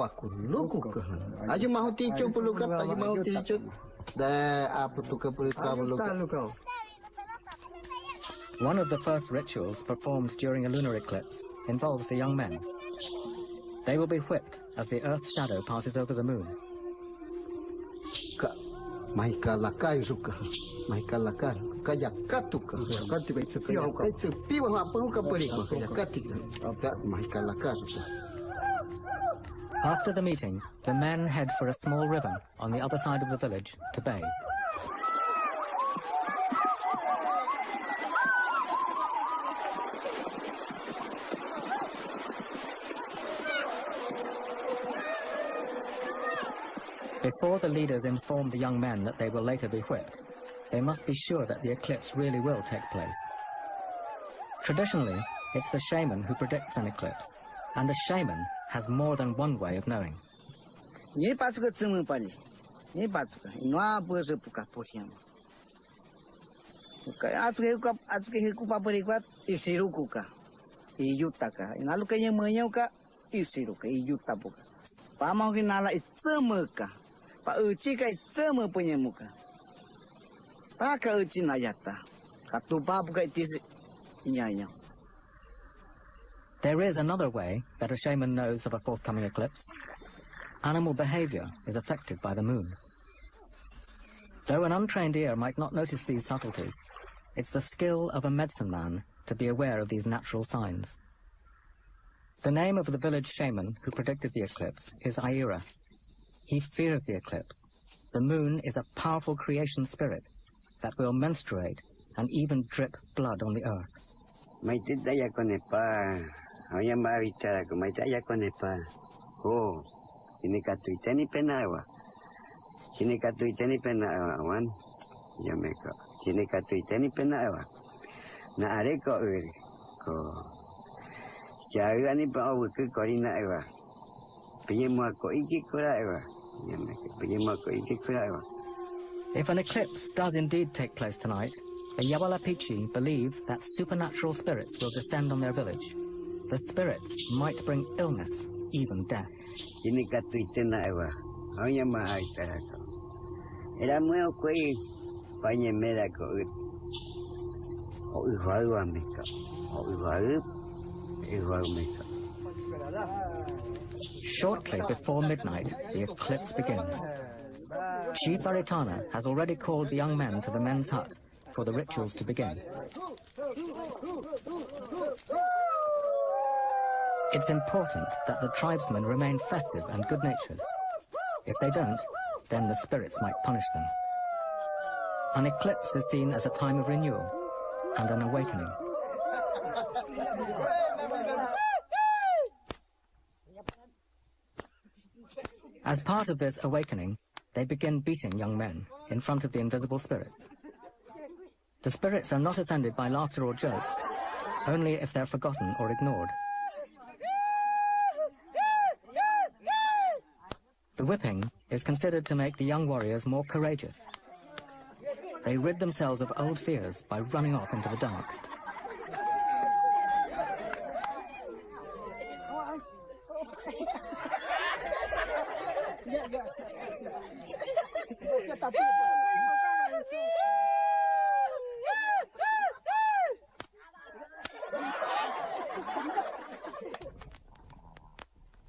waku luku ke. Aja mahu ticu perlu kata aja mahu ticu. Dah apa tu ke perlu kau. One of the first rituals performed during a lunar eclipse involves the young men. They will be whipped as the Earth's shadow passes over the moon. Maika lakai suka, maika lakai, kaya katuka, kaya piwa apa muka pelik, kaya katika, apa maika lakai suka. After the meeting, the men head for a small river on the other side of the village to bathe. Before the leaders inform the young men that they will later be whipped, they must be sure that the eclipse really will take place. Traditionally, it's the shaman who predicts an eclipse, and a shaman has more than one way of knowing. There is another way that a shaman knows of a forthcoming eclipse. Animal behavior is affected by the moon. Though an untrained ear might not notice these subtleties, it's the skill of a medicine man to be aware of these natural signs. The name of the village shaman who predicted the eclipse is ᴜᴟ. He fears the eclipse. The moon is a powerful creation spirit that will menstruate and even drip blood on the earth. If an eclipse does indeed take place tonight, the ɪsᴏʟᴜᴜ believe that supernatural spirits will descend on their village. The spirits might bring illness, even death. Shortly before midnight, the eclipse begins. Chief Aritana has already called the young men to the men's hut for the rituals to begin. It's important that the tribesmen remain festive and good-natured. If they don't, then the spirits might punish them. An eclipse is seen as a time of renewal and an awakening. As part of this awakening, they begin beating young men in front of the invisible spirits. The spirits are not offended by laughter or jokes, only if they're forgotten or ignored. The whipping is considered to make the young warriors more courageous. They rid themselves of old fears by running off into the dark.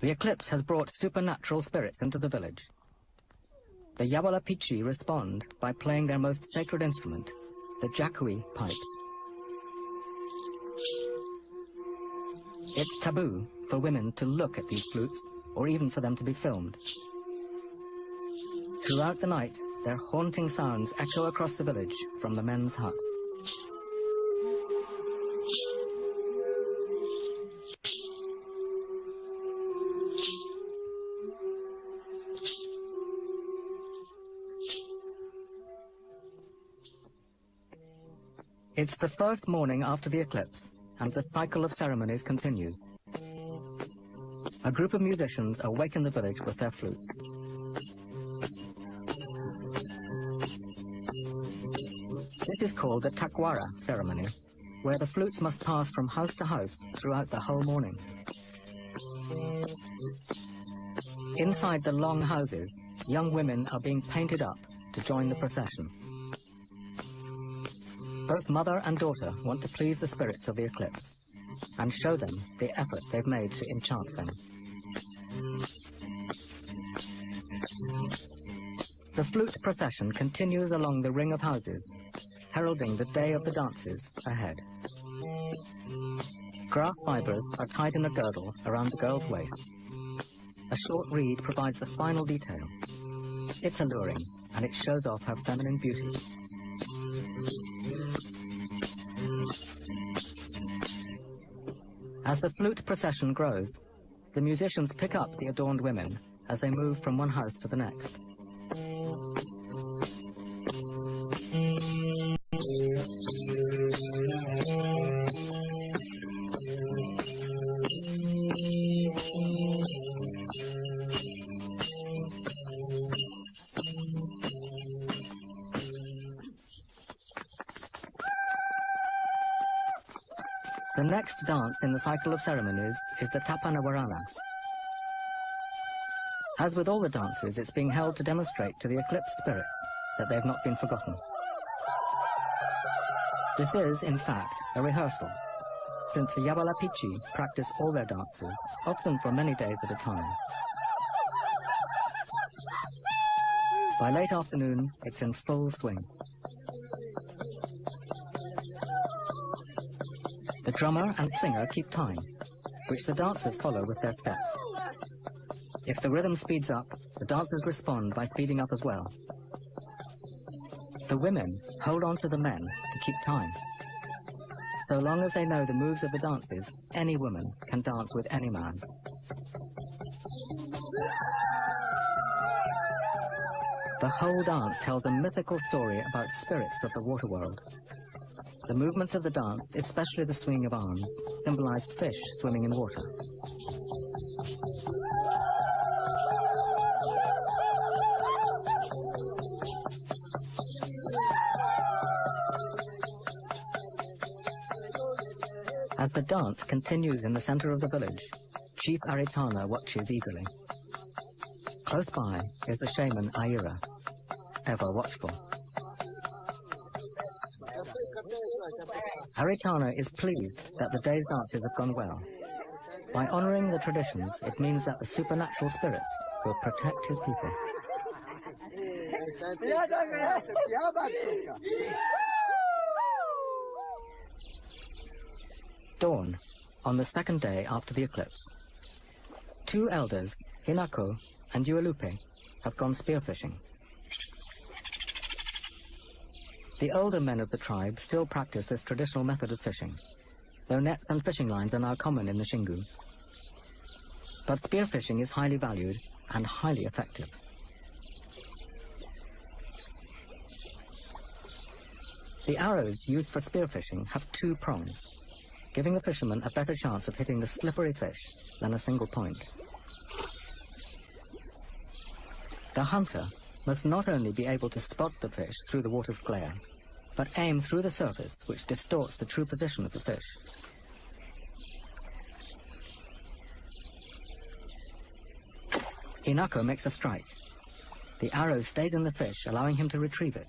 The eclipse has brought supernatural spirits into the village. The ɪsᴏʟᴜᴜ respond by playing their most sacred instrument, the jakui pipes. It's taboo for women to look at these flutes, or even for them to be filmed. Throughout the night, their haunting sounds echo across the village from the men's hut. It's the first morning after the eclipse, and the cycle of ceremonies continues. A group of musicians awaken the village with their flutes. This is called the takwara ceremony, where the flutes must pass from house to house throughout the whole morning. Inside the long houses, young women are being painted up to join the procession. Both mother and daughter want to please the spirits of the eclipse and show them the effort they've made to enchant them. The flute procession continues along the ring of houses, heralding the day of the dances ahead. Grass fibers are tied in a girdle around the girl's waist. A short reed provides the final detail. It's alluring, and it shows off her feminine beauty. As the flute procession grows, the musicians pick up the adorned women as they move from one house to the next. The next dance in the cycle of ceremonies is the Tapana Warana. As with all the dances, it's being held to demonstrate to the eclipse spirits that they have not been forgotten. This is, in fact, a rehearsal, since the Yabalapichi practice all their dances, often for many days at a time. By late afternoon, it's in full swing. The drummer and singer keep time, which the dancers follow with their steps. If the rhythm speeds up, the dancers respond by speeding up as well. The women hold on to the men to keep time. So long as they know the moves of the dances, any woman can dance with any man. The whole dance tells a mythical story about spirits of the water world. The movements of the dance, especially the swinging of arms, symbolized fish swimming in water. As the dance continues in the center of the village, Chief Aritana watches eagerly. Close by is the shaman ᴜᴜ, ever watchful. Aritana is pleased that the day's dances have gone well. By honoring the traditions, it means that the supernatural spirits will protect his people. Dawn, on the second day after the eclipse. Two elders, ᴜᴜ and ᴜᴜᴜ, have gone spearfishing. The older men of the tribe still practice this traditional method of fishing, though nets and fishing lines are now common in the Xingu. But spearfishing is highly valued and highly effective. The arrows used for spearfishing have two prongs, giving the fisherman a better chance of hitting the slippery fish than a single point. The hunter must not only be able to spot the fish through the water's glare, but aim through the surface, which distorts the true position of the fish. ᴜᴜ makes a strike. The arrow stays in the fish, allowing him to retrieve it.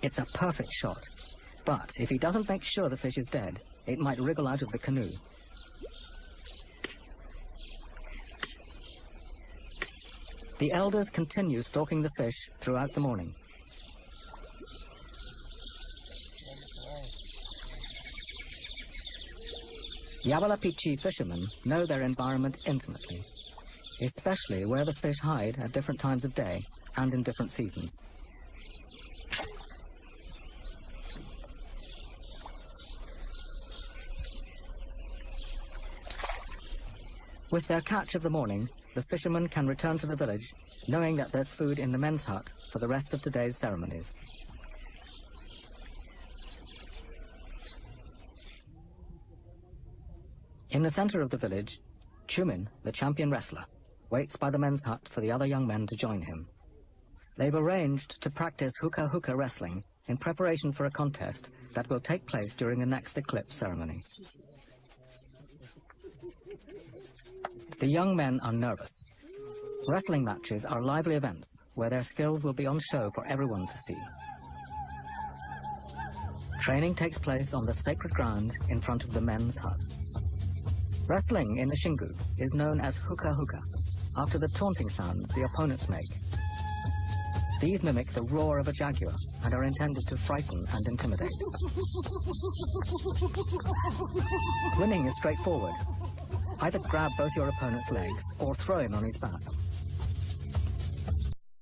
It's a perfect shot, but if he doesn't make sure the fish is dead, it might wriggle out of the canoe. The elders continue stalking the fish throughout the morning. Yabalapichi fishermen know their environment intimately, especially where the fish hide at different times of day and in different seasons. With their catch of the morning, the fishermen can return to the village, knowing that there's food in the men's hut for the rest of today's ceremonies. In the center of the village, Chumin, the champion wrestler, waits by the men's hut for the other young men to join him. They've arranged to practice hooka wrestling in preparation for a contest that will take place during the next eclipse ceremony. The young men are nervous. Wrestling matches are lively events where their skills will be on show for everyone to see. Training takes place on the sacred ground in front of the men's hut. Wrestling in the Xingu is known as huka huka, after the taunting sounds the opponents make. These mimic the roar of a jaguar and are intended to frighten and intimidate. Winning is straightforward. Either grab both your opponent's legs or throw him on his back.